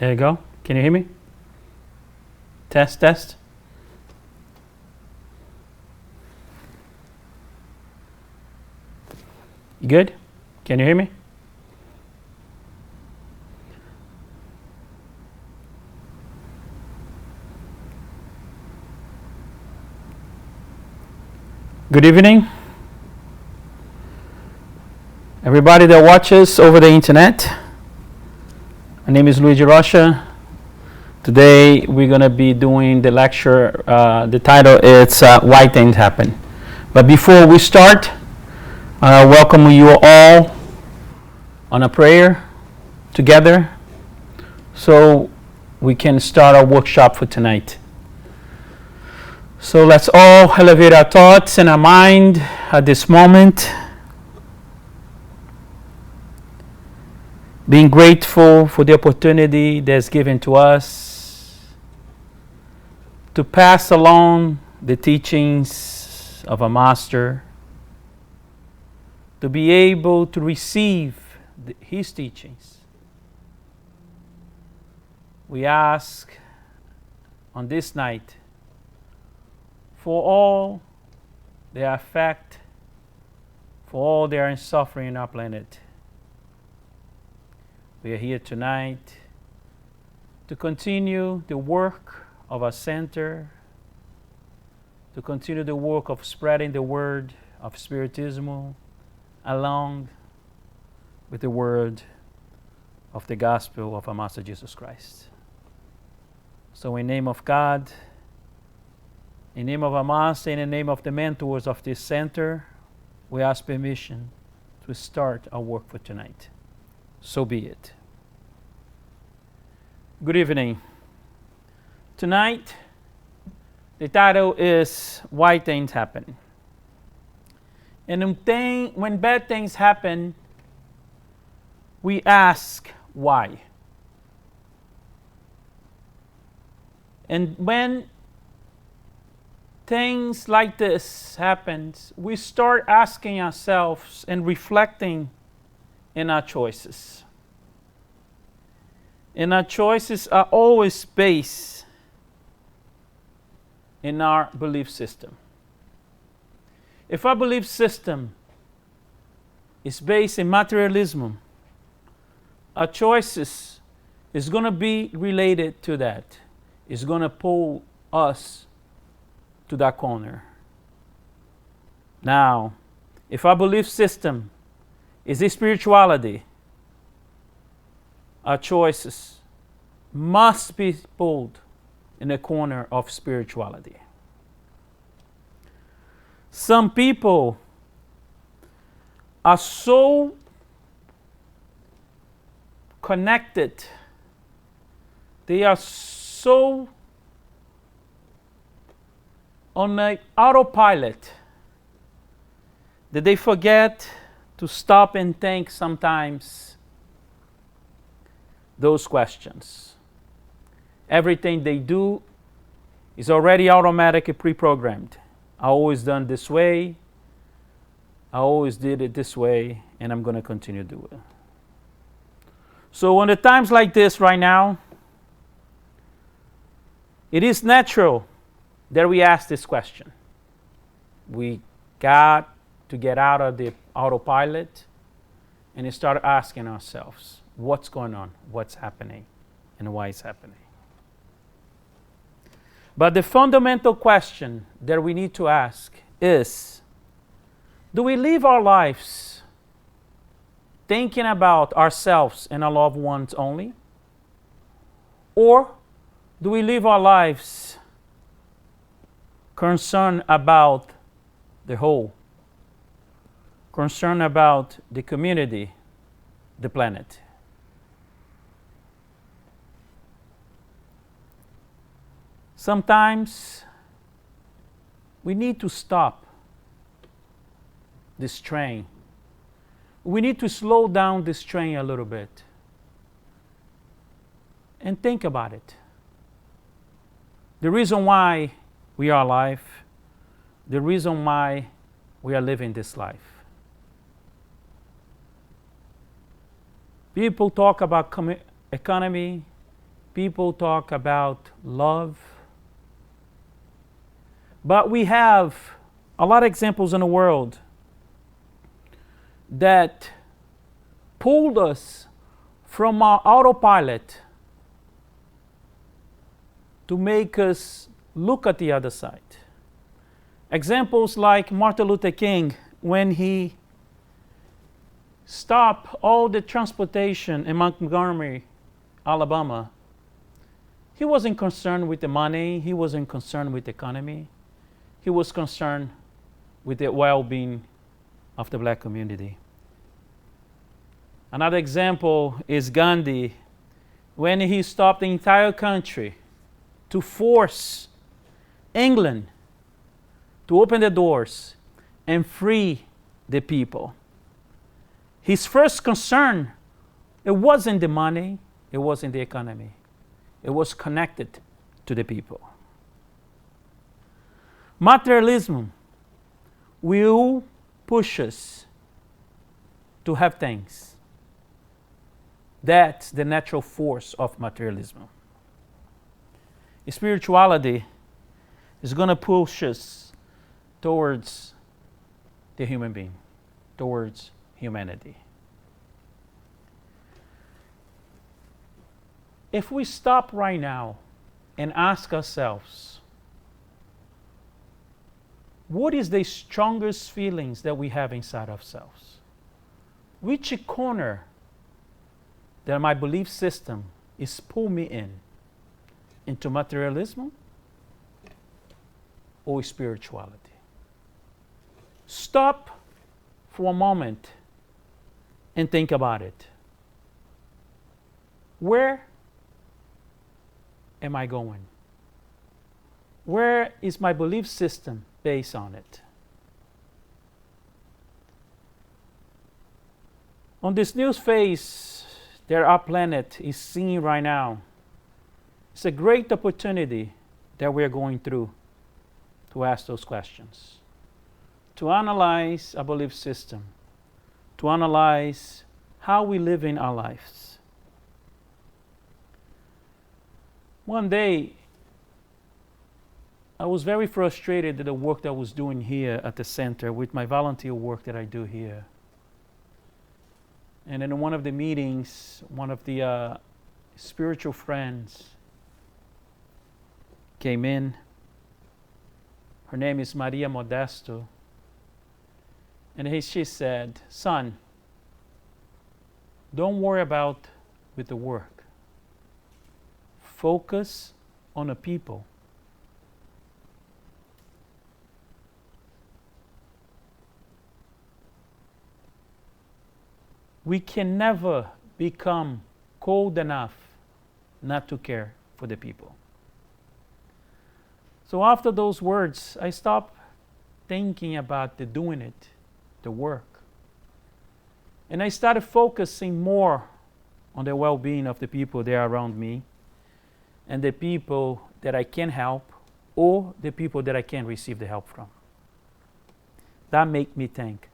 There you go. Can you hear me? Test, test. You good? Can you hear me? Good evening. Everybody that watches over the internet. My name is Luigi Rocha. Today we're going to be doing the lecture. The title is Why Things Happen. But before we start, I welcome you all on a prayer together so we can start our workshop for tonight. So let's all elevate our thoughts and our mind at this moment. Being grateful for the opportunity that's given to us to pass along the teachings of a master, to be able to receive his teachings. We ask on this night for all their effect, for all their suffering in our planet. We are here tonight to continue the work of our center, to continue the work of spreading the word of Spiritism along with the word of the gospel of our Master Jesus Christ. So in the name of God, in the name of our Master, in the name of the mentors of this center, we ask permission to start our work for tonight. So be it. Good evening. Tonight, the title is Why Things Happen. And when bad things happen, we ask why. And when things like this happen, we start asking ourselves and reflecting in our choices. And our choices are always based in our belief system. If our belief system is based in materialism, our choices is going to be related to that. It's going to pull us to that corner. Now, if our belief system is a spirituality, our choices must be pulled in the corner of spirituality. Some people are so connected, they are so on an autopilot that they forget to stop and think sometimes those questions. Everything they do is already automatically pre-programmed. I always done this way. I always did it this way, and I'm going to continue to do it. So in the times like this right now, it is natural that we ask this question. We got to get out of the autopilot and start asking ourselves, what's going on, what's happening, and why it's happening. But the fundamental question that we need to ask is, do we live our lives thinking about ourselves and our loved ones only? Or do we live our lives concerned about the whole, concerned about the community, the planet? Sometimes we need to stop this train. We need to slow down this train a little bit and think about it. The reason why we are alive, the reason why we are living this life. People talk about economy, People talk about love. But we have a lot of examples in the world that pulled us from our autopilot to make us look at the other side. Examples like Martin Luther King, when he stopped all the transportation in Montgomery, Alabama. He wasn't concerned with the money. He wasn't concerned with the economy. He was concerned with the well-being of the black community. Another example is Gandhi, when he stopped the entire country to force England to open the doors and free the people. His first concern, it wasn't the money, it wasn't the economy. It was connected to the people. Materialism will push us to have things. That's the natural force of materialism. Spirituality is going to push us towards the human being, towards humanity. If we stop right now and ask ourselves, what is the strongest feelings that we have inside ourselves? Which corner that my belief system is pulling me in? Into materialism or spirituality? Stop for a moment and think about it. Where am I going? Where is my belief system based on it? On this new phase that our planet is seeing right now, it's a great opportunity that we're going through to ask those questions, to analyze our belief system, to analyze how we live in our lives. One day, I was very frustrated at the work that I was doing here at the center with my volunteer work that I do here. And in one of the meetings, one of the spiritual friends came in. Her name is Maria Modesto. And she said, "Son, don't worry about with the work. Focus on the people." We can never become cold enough not to care for the people. So after those words, I stopped thinking about the doing it, the work. And I started focusing more on the well-being of the people there around me and the people that I can help or the people that I can receive the help from. That made me think.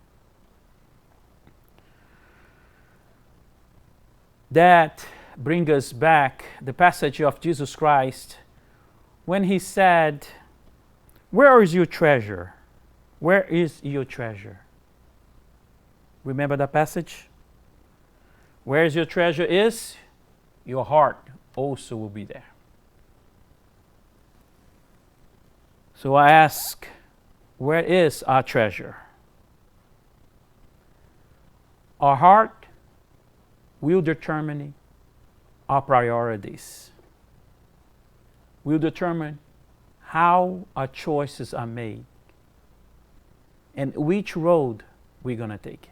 That brings us back the passage of Jesus Christ when he said, "Where is your treasure? Where is your treasure?" Remember that passage? Where is your treasure is, your heart also will be there. So I ask, where is our treasure? Our heart will determine our priorities, will determine how our choices are made and which road we're going to take.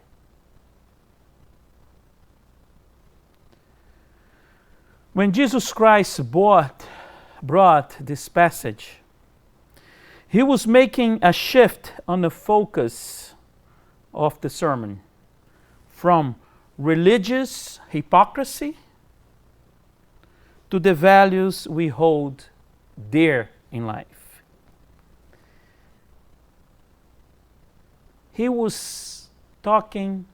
When Jesus Christ brought this passage, he was making a shift on the focus of the sermon from religious hypocrisy to the values we hold dear in life. He was talking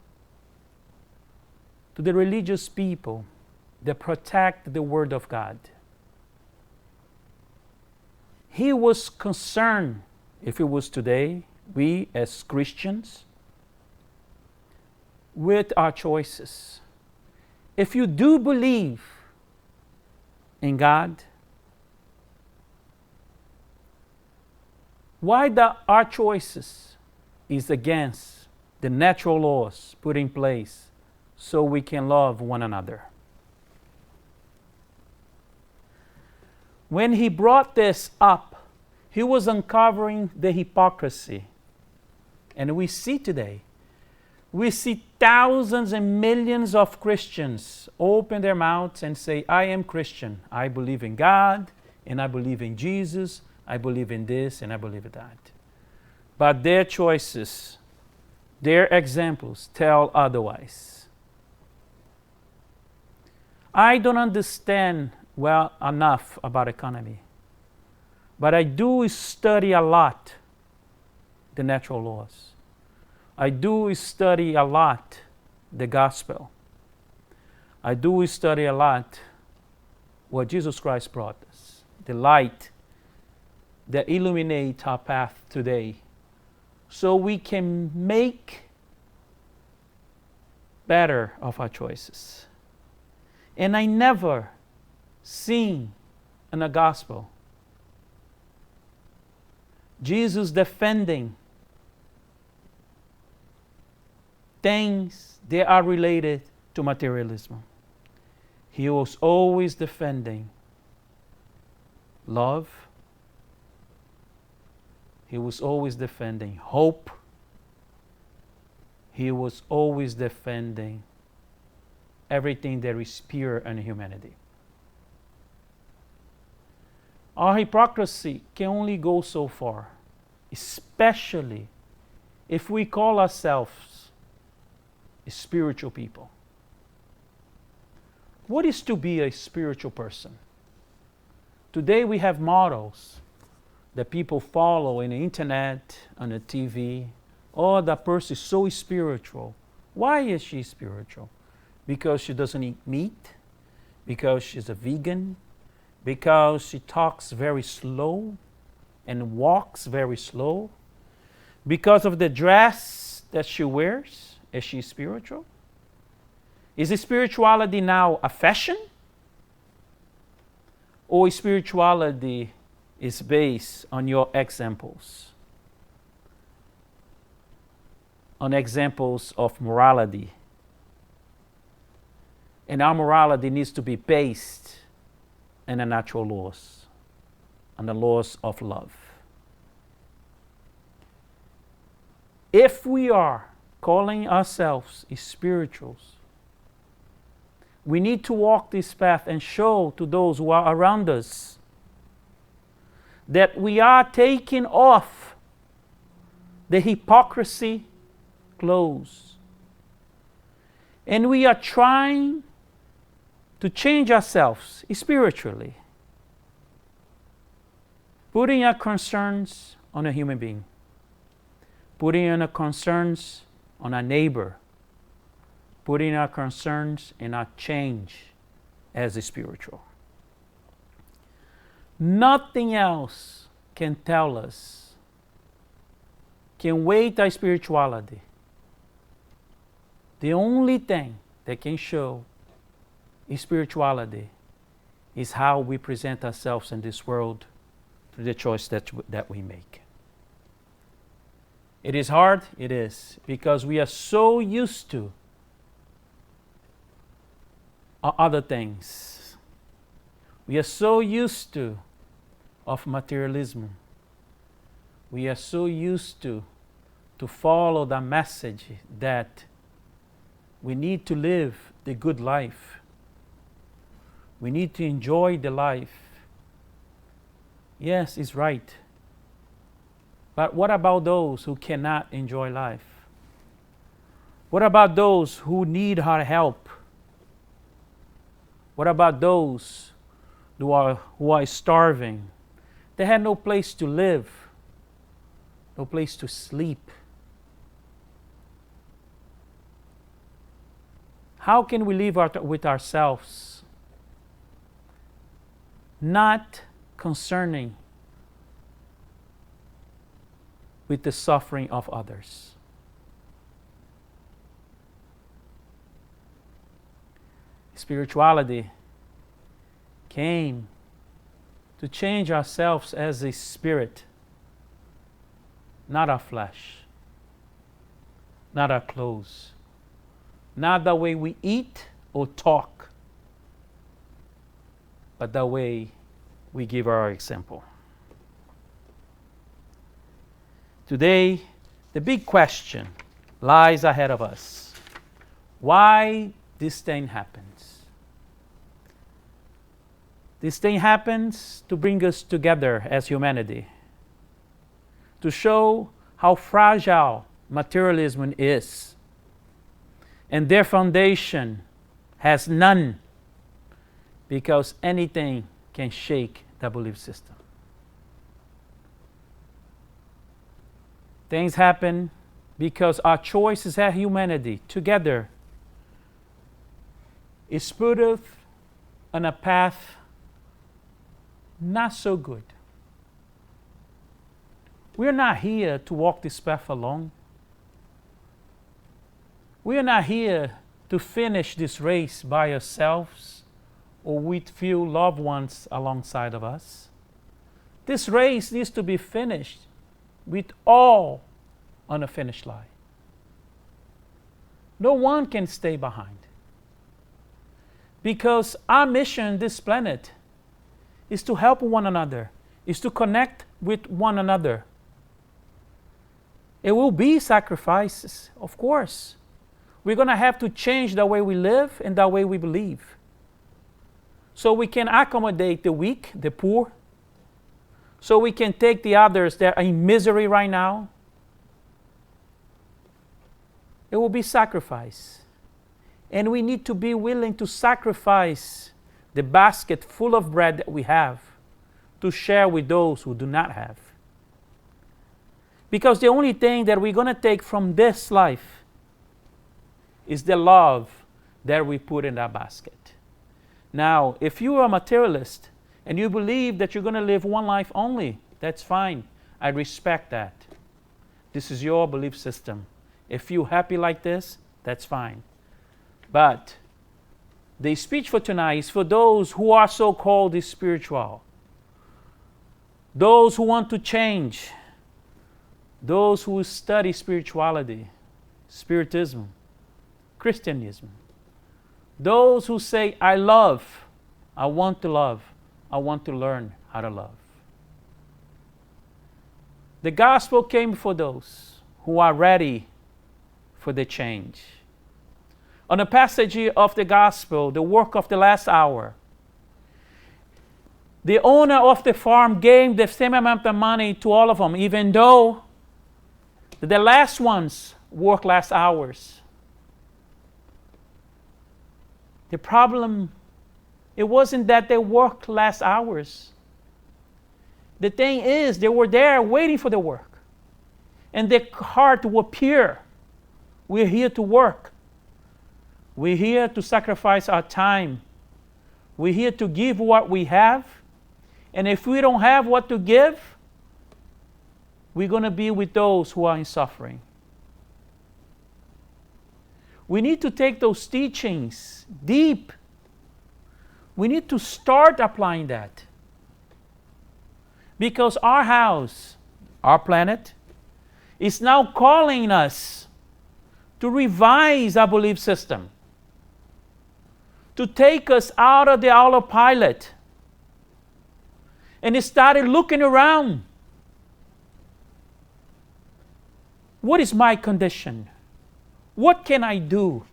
to the religious people that protect the Word of God, He was concerned, if it was today, we as Christians, with our choices. If you do believe in God, why our choices is against the natural laws put in place so we can love one another. When he brought this up, he was uncovering the hypocrisy. And we see today, we see thousands and millions of Christians open their mouths and say, I am Christian. I believe in God, and I believe in Jesus. I believe in this, and I believe in that. But their choices, their examples tell otherwise. I don't understand well enough about economy, but I do study a lot the natural laws. I do study a lot the gospel. I do study a lot what Jesus Christ brought us, the light that illuminates our path today, so we can make better of our choices. And I never seen in the gospel Jesus defending things that are related to materialism. He was always defending love. He was always defending hope. He was always defending everything that is pure in humanity. Our hypocrisy can only go so far, especially if we call ourselves spiritual people. What is to be a spiritual person? Today we have models that people follow in the internet, on the TV. Oh, that person is so spiritual. Why is she spiritual? Because she doesn't eat meat? Because she's a vegan? Because she talks very slow and walks very slow? Because of the dress that she wears? Is she spiritual? Is spirituality now a fashion? Or spirituality is based on your examples? On examples of morality. And our morality needs to be based in the natural laws, on the laws of love. If we are calling ourselves spirituals, we need to walk this path and show to those who are around us that we are taking off the hypocrisy clothes. And we are trying to change ourselves spiritually, putting our concerns on a human being, putting our concerns on our neighbor, putting our concerns and our change as spiritual. Nothing else can tell us, can weight our spirituality. The only thing that can show spirituality is how we present ourselves in this world through the choice that we make. It is hard, it is, because we are so used to other things. We are so used to of materialism. We are so used to follow the message that we need to live the good life. We need to enjoy the life. Yes, it's right. But what about those who cannot enjoy life? What about those who need our help? What about those who are starving? They have no place to live, no place to sleep. How can we live with ourselves, not concerning with the suffering of others. Spirituality came to change ourselves as a spirit, not our flesh, not our clothes, not the way we eat or talk, but the way we give our example. Today, the big question lies ahead of us. Why this thing happens? This thing happens to bring us together as humanity, to show how fragile materialism is, and their foundation has none, because anything can shake the belief system. Things happen because our choices as humanity together is put us on a path not so good. We're not here to walk this path alone. We are not here to finish this race by ourselves or with few loved ones alongside of us. This race needs to be finished with all on a finish line. No one can stay behind. Because our mission on this planet is to help one another, is to connect with one another. It will be sacrifices, of course. We're going to have to change the way we live and the way we believe, so we can accommodate the weak, the poor, so we can take the others that are in misery right now. It will be sacrifice. And we need to be willing to sacrifice the basket full of bread that we have to share with those who do not have. Because the only thing that we're going to take from this life is the love that we put in that basket. Now, if you are a materialist and you believe that you're going to live one life only, that's fine. I respect that. This is your belief system. If you're happy like this, that's fine. But the speech for tonight is for those who are so-called spiritual, those who want to change, those who study spirituality, spiritism, Christianism, those who say, I love, I want to love, I want to learn how to love. The gospel came for those who are ready for the change. On a passage of the gospel, the work of the last hour, the owner of the farm gave the same amount of money to all of them, even though the last ones worked last hours. The problem, it wasn't that they worked last hours. The thing is, they were there waiting for the work. And their heart will appear. We're here to work. We're here to sacrifice our time. We're here to give what we have. And if we don't have what to give, we're going to be with those who are in suffering. We need to take those teachings deep. We need to start applying that. Because our house, our planet, is now calling us to revise our belief system, to take us out of the autopilot and started looking around. What is my condition? What can I do?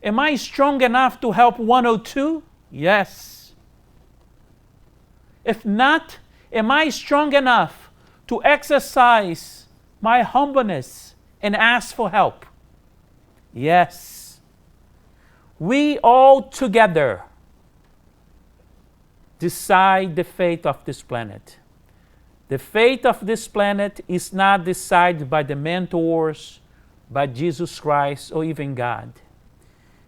Am I strong enough to help 102? Yes. If not, am I strong enough to exercise my humbleness and ask for help? Yes. We all together decide the fate of this planet. The fate of this planet is not decided by the mentors, by Jesus Christ, or even God.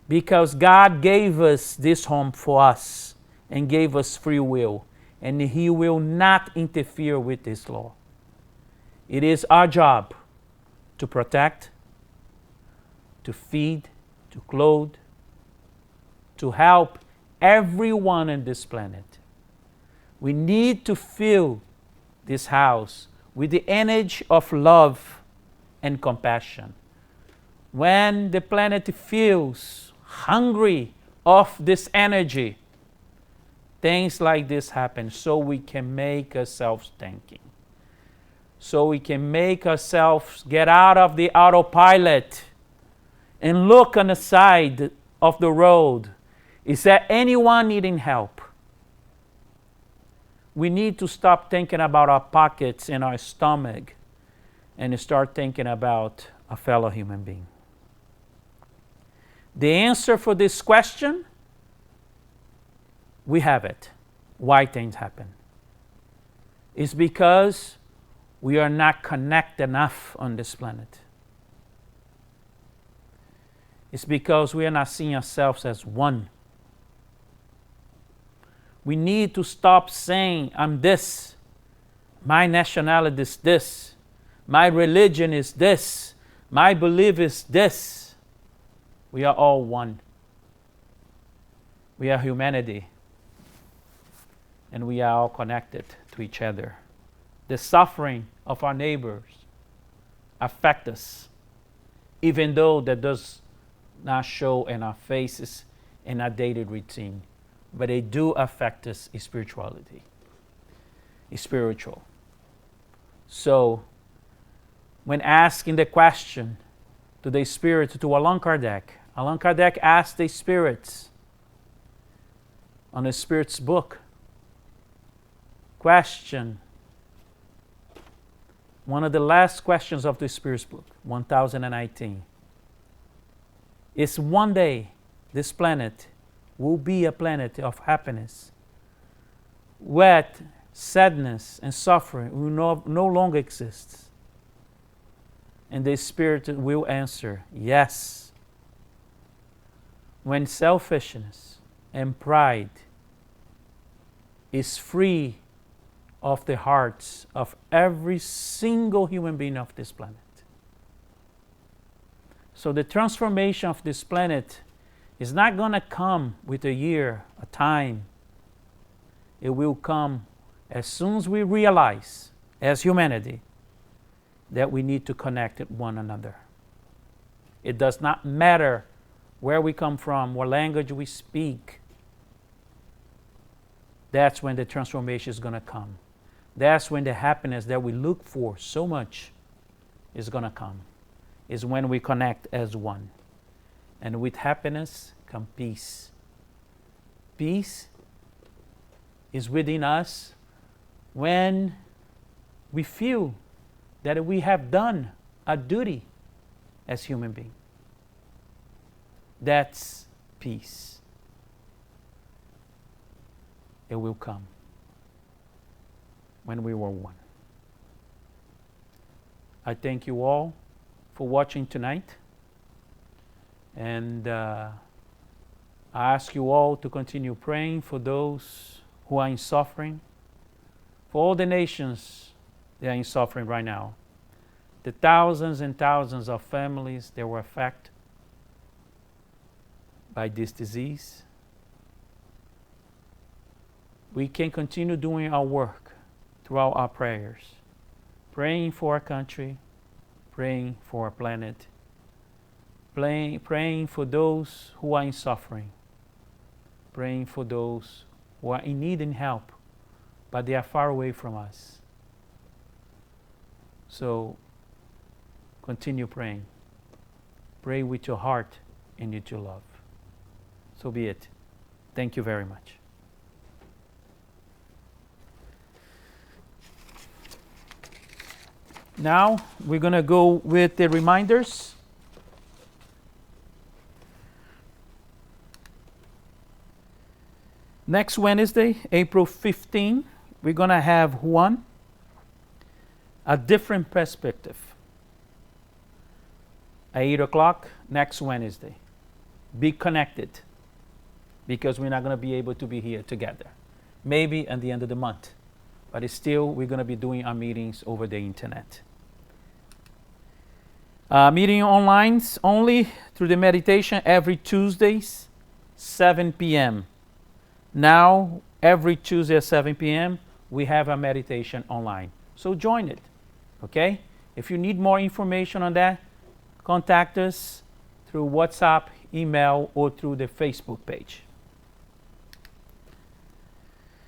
Because God gave us this home for us and gave us free will, and He will not interfere with this law. It is our job to protect, to feed, to clothe, to help everyone on this planet. We need to fill this house with the energy of love and compassion. When the planet feels hungry of this energy, things like this happen, so we can make ourselves thinking. So we can make ourselves get out of the autopilot and look on the side of the road. Is there anyone needing help? We need to stop thinking about our pockets and our stomach and start thinking about a fellow human being. The answer for this question, we have it. Why things happen? It's because we are not connected enough on this planet. It's because we are not seeing ourselves as one. We need to stop saying, I'm this, my nationality is this, my religion is this, my belief is this. We are all one. We are humanity. And we are all connected to each other. The suffering of our neighbors affect us, even though that does not show in our faces in our daily routine. But they do affect us in spirituality. It's spiritual. So, when asking the question to the spirit, to Allan Kardec asked the spirits on the spirit's book, question, one of the last questions of the spirit's book, 1019, is one day this planet will be a planet of happiness, where sadness and suffering will no longer exist. And the Spirit will answer, yes. When selfishness and pride is free of the hearts of every single human being of this planet. So the transformation of this planet is not going to come with a year, a time. It will come as soon as we realize, as humanity, that we need to connect with one another. It does not matter where we come from, what language we speak. That's when the transformation is going to come. That's when the happiness that we look for so much is going to come. Is when we connect as one. And with happiness comes peace. Peace is within us when we feel that we have done a duty as human beings. That's peace. It will come when we were one. I thank you all for watching tonight. And I ask you all to continue praying for those who are in suffering, for all the nations that are in suffering right now, the thousands and thousands of families that were affected by this disease. We can continue doing our work throughout our prayers, praying for our country, praying for our planet, praying for those who are in suffering, praying for those who are in need and help, but they are far away from us. So continue praying. Pray with your heart and with your love. So be it. Thank you very much. Now we're going to go with the reminders. Next Wednesday, April 15, we're going to have one, a different perspective. At 8 o'clock next Wednesday. Be connected, because we're not going to be able to be here together. Maybe at the end of the month. But still, we're going to be doing our meetings over the internet. Meeting online only through the meditation every Tuesdays, 7 p.m. Now, every Tuesday at 7 p.m., we have a meditation online. So join it, okay? If you need more information on that, contact us through WhatsApp, email, or through the Facebook page.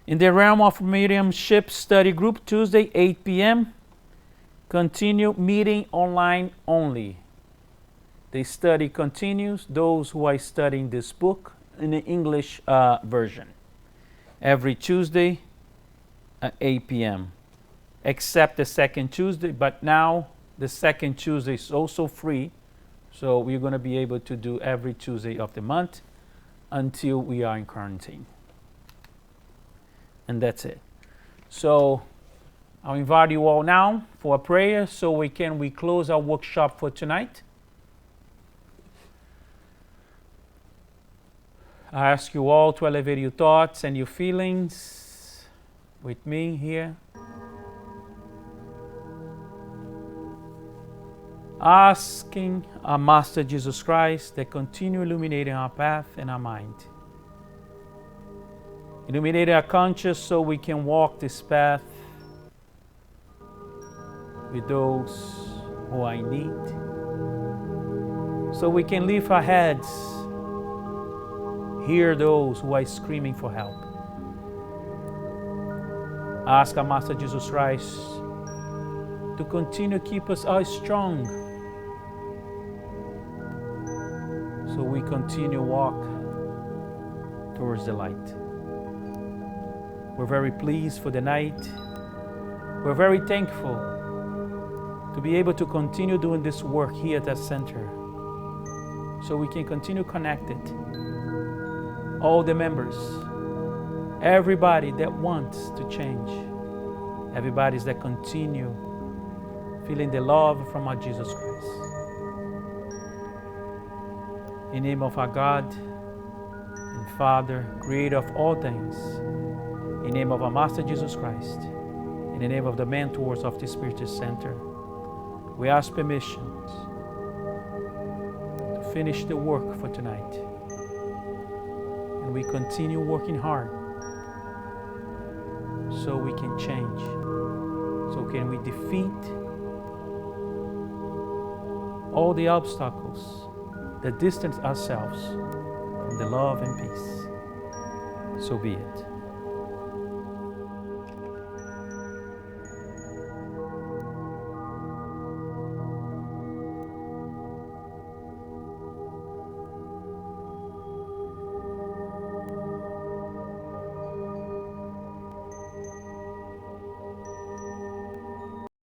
In the realm of mediumship study group, Tuesday, 8 p.m., continue meeting online only. The study continues, those who are studying this book in the English version. Every Tuesday at 8 p.m. except the second Tuesday, but now the second Tuesday is also free, so we're going to be able to do every Tuesday of the month until we are in quarantine. And that's it. So I'll invite you all now for a prayer so we close our workshop for tonight. I ask you all to elevate your thoughts and your feelings with me here. Asking our Master Jesus Christ to continue illuminating our path and our mind. Illuminate our conscience so we can walk this path with those who are in need. So we can lift our heads, hear those who are screaming for help. Ask our Master Jesus Christ to continue to keep us all strong so we continue to walk towards the light. We're very pleased for the night. We're very thankful to be able to continue doing this work here at that center so we can continue connected. All the members, everybody that wants to change, everybody that continue feeling the love from our Jesus Christ. In the name of our God and Father, creator of all things, in the name of our Master Jesus Christ, in the name of the mentors of the Spiritual Center, we ask permission to finish the work for tonight. And we continue working hard so we can change, so can we defeat all the obstacles that distance ourselves from the love and peace. So be it.